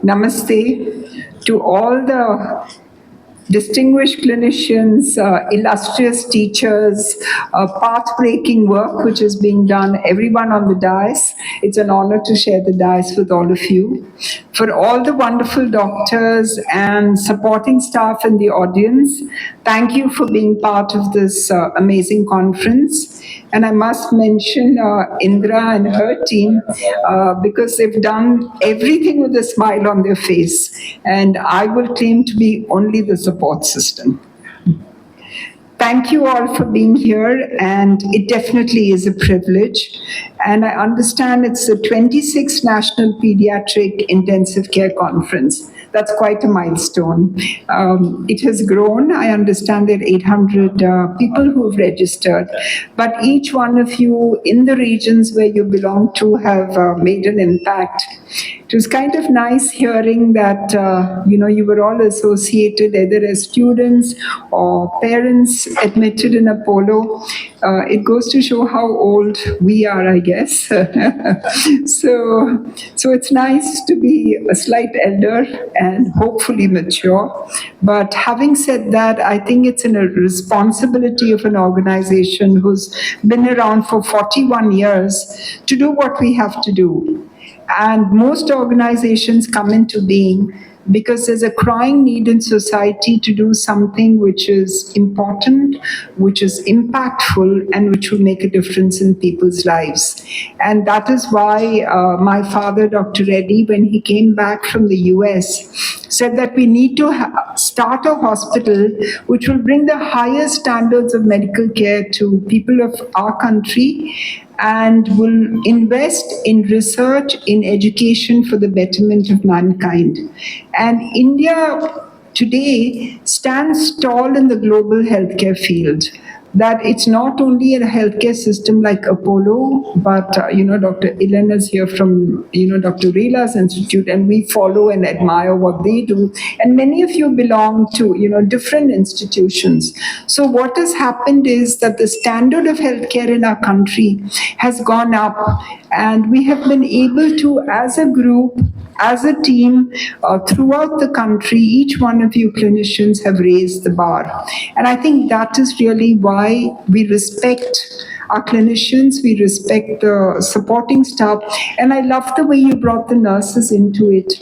Namaste to all the distinguished clinicians, illustrious teachers, path-breaking work which is being done, everyone on the dais. It's an honor to share the dais with all of you. For all the wonderful doctors and supporting staff in the audience, thank you for being part of this amazing conference. And I must mention Indra and her team because they've done everything with a smile on their face. And I will claim to be only the support system. Thank you all for being here, and it definitely is a privilege. And I understand it's the 26th National Pediatric Intensive Care Conference. That's quite a milestone. It has grown. I understand there are 800 people who have registered, but each one of you in the regions where you belong to have made an impact. It was kind of nice hearing that, you were all associated either as students or parents admitted in Apollo. It goes to show how old we are, I guess. So it's nice to be a slight elder and hopefully mature. But having said that, I think it's a responsibility of an organization who's been around for 41 years to do what we have to do. And most organizations come into being because there's a crying need in society to do something which is important, which is impactful, and which will make a difference in people's lives. And that is why my father, Dr. Reddy, when he came back from the US, said that we need to start a hospital which will bring the highest standards of medical care to people of our country and will invest in research, in education for the betterment of mankind. And India today stands tall in the global healthcare field. That it's not only a healthcare system like Apollo, but, Dr. Ilan is here from, Dr. Reela's Institute, and we follow and admire what they do. And many of you belong to, different institutions. So what has happened is that the standard of healthcare in our country has gone up, and we have been able to, as a group, as a team, throughout the country, each one of you clinicians have raised the bar. And I think that is really why we respect our clinicians, we respect the supporting staff. And I love the way you brought the nurses into it,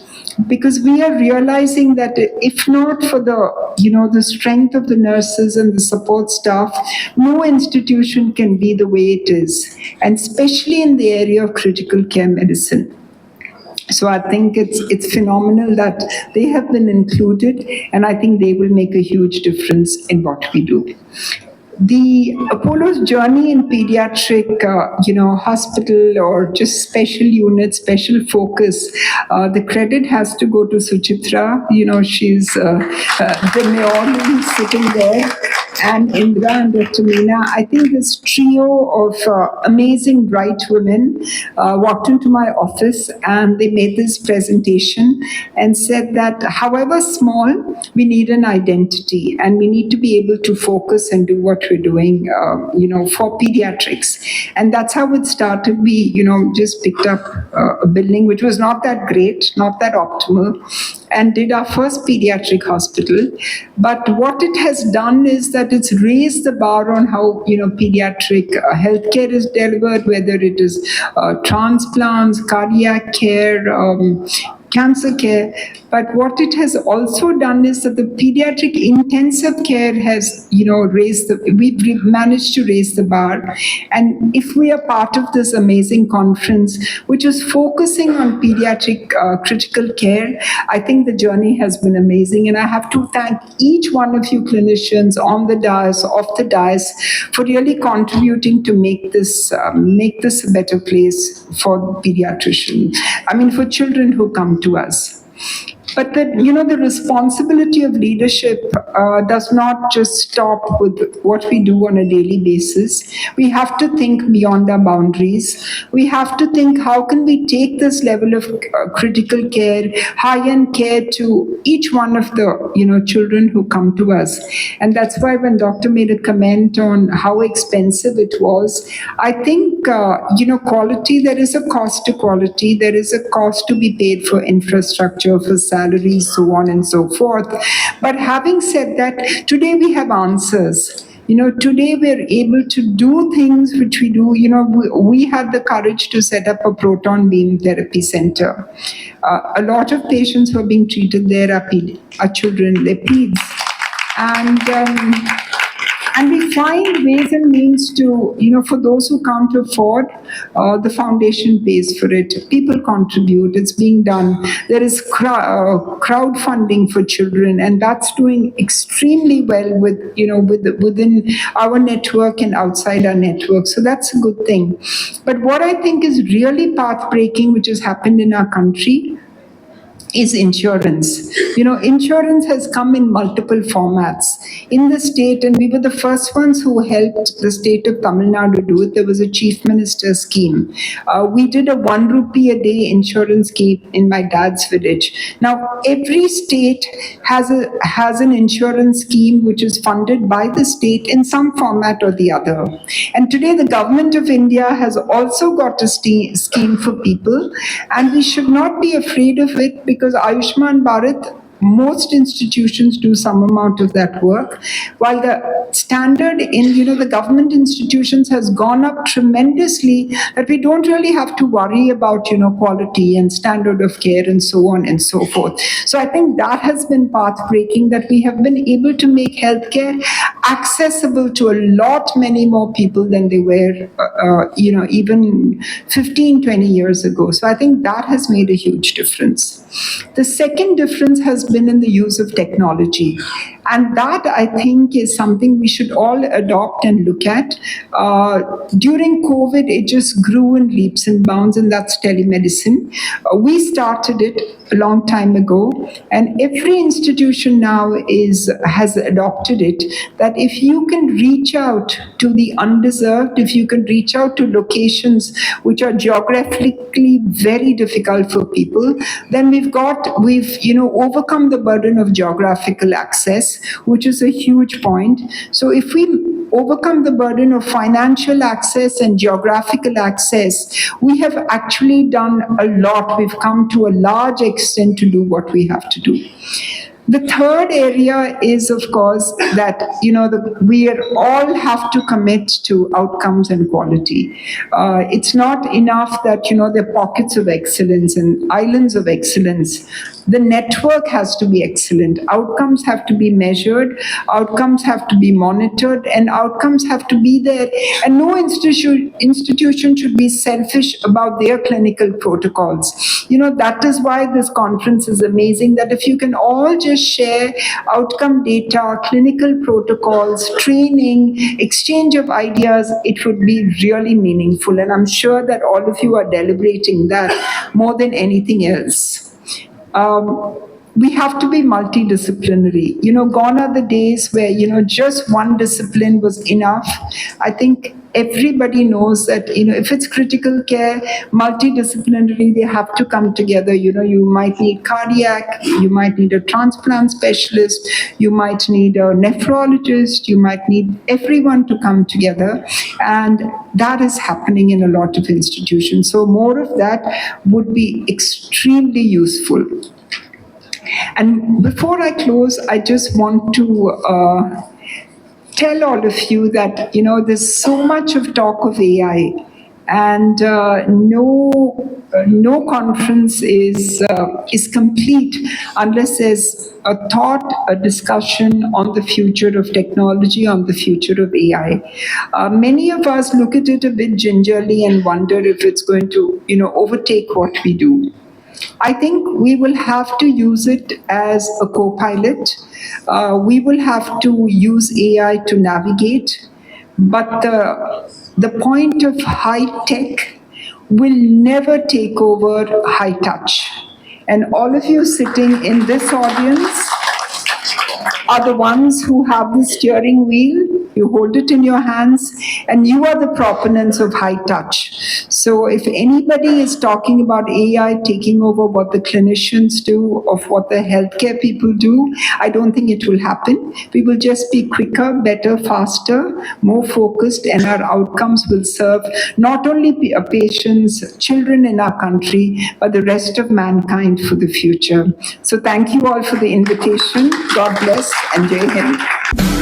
because we are realizing that if not for the strength of the nurses and the support staff, no institution can be the way it is, and especially in the area of critical care medicine. So I think it's phenomenal that they have been included, and I think they will make a huge difference in what we do. The Apollo's journey in pediatric, hospital or just special unit, special focus, the credit has to go to Suchitra. She's the Neolin sitting there, and Indra and Dr. Meena. I think this trio of amazing, bright women walked into my office and they made this presentation and said that however small, we need an identity and we need to be able to focus and do what we're doing, for pediatrics. And that's how it started. We, just picked up a building which was not that great, not that optimal, and did our first pediatric hospital. But what it has done is that it's raised the bar on how, pediatric healthcare is delivered, whether it is transplants, cardiac care, cancer care. But what it has also done is that the pediatric intensive care has, we've managed to raise the bar. And if we are part of this amazing conference, which is focusing on pediatric critical care, I think the journey has been amazing. And I have to thank each one of you clinicians on the dais, off the dais, for really contributing to make this a better place for pediatricians. I mean, for children who come to us. But the responsibility of leadership does not just stop with what we do on a daily basis. We have to think beyond our boundaries. We have to think, how can we take this level of critical care, high-end care to each one of the children who come to us. And that's why when doctor made a comment on how expensive it was, I think quality, there is a cost to quality, there is a cost to be paid for infrastructure, for salaries, so on and so forth. But having said that, today we have answers. Today we're able to do things which we do. We had the courage to set up a proton beam therapy center. A lot of patients who are being treated there are children, they're peds. And we find ways and means to, for those who can't afford, the foundation pays for it. People contribute. It's being done. There is crowdfunding for children, and that's doing extremely well within our network and outside our network. So that's a good thing. But what I think is really path-breaking, which has happened in our country, is insurance. Insurance has come in multiple formats in the state, and we were the first ones who helped the state of Tamil Nadu do it. There was a chief minister scheme. We did a 1 rupee a day insurance scheme in my dad's village. Now, every state has an insurance scheme which is funded by the state in some format or the other. And today, the government of India has also got a scheme for people, and we should not be afraid of it, because Ayushman Bharat, most institutions do some amount of that work, while the standard in the government institutions has gone up tremendously, that we don't really have to worry about quality and standard of care and so on and so forth. So I think that has been path breaking, that we have been able to make healthcare accessible to a lot many more people than they were even 15-20 years ago. So I think that has made a huge difference. The second difference has been in the use of technology. And that, I think, is something we should all adopt and look at. During COVID, it just grew in leaps and bounds, and that's telemedicine. We started it a long time ago, and every institution now has adopted it, that if you can reach out to the undeserved, if you can reach out to locations which are geographically very difficult for people, then we've overcome the burden of geographical access, which is a huge point. So if we overcome the burden of financial access and geographical access, we have actually done a lot. We've come to a large extent to do what we have to do. The third area is, of course, that we all have to commit to outcomes and quality. It's not enough that there are pockets of excellence and islands of excellence. The network has to be excellent. Outcomes have to be measured. Outcomes have to be monitored, and outcomes have to be there. And no institution should be selfish about their clinical protocols. That is why this conference is amazing. That if you can all just share outcome data, clinical protocols, training, exchange of ideas, it would be really meaningful. And I'm sure that all of you are deliberating that more than anything else. We have to be multidisciplinary. Gone are the days where, just one discipline was enough. I think everybody knows that, if it's critical care, multidisciplinary, they have to come together. You might need cardiac, you might need a transplant specialist, you might need a nephrologist, you might need everyone to come together. And that is happening in a lot of institutions. So more of that would be extremely useful. And before I close, I just want to tell all of you that, there's so much of talk of AI, and no conference is complete unless there's a thought, a discussion on the future of technology, on the future of AI. Many of us look at it a bit gingerly and wonder if it's going to, overtake what we do. I think we will have to use it as a co-pilot. We will have to use AI to navigate, but the point of high tech will never take over high touch. And all of you sitting in this audience are the ones who have the steering wheel. You hold it in your hands, and you are the proponents of high touch. So if anybody is talking about AI taking over what the clinicians do, of what the healthcare people do, I don't think it will happen. We will just be quicker, better, faster, more focused, and our outcomes will serve not only patients, children in our country, but the rest of mankind for the future. So thank you all for the invitation. God bless and Jai Hind.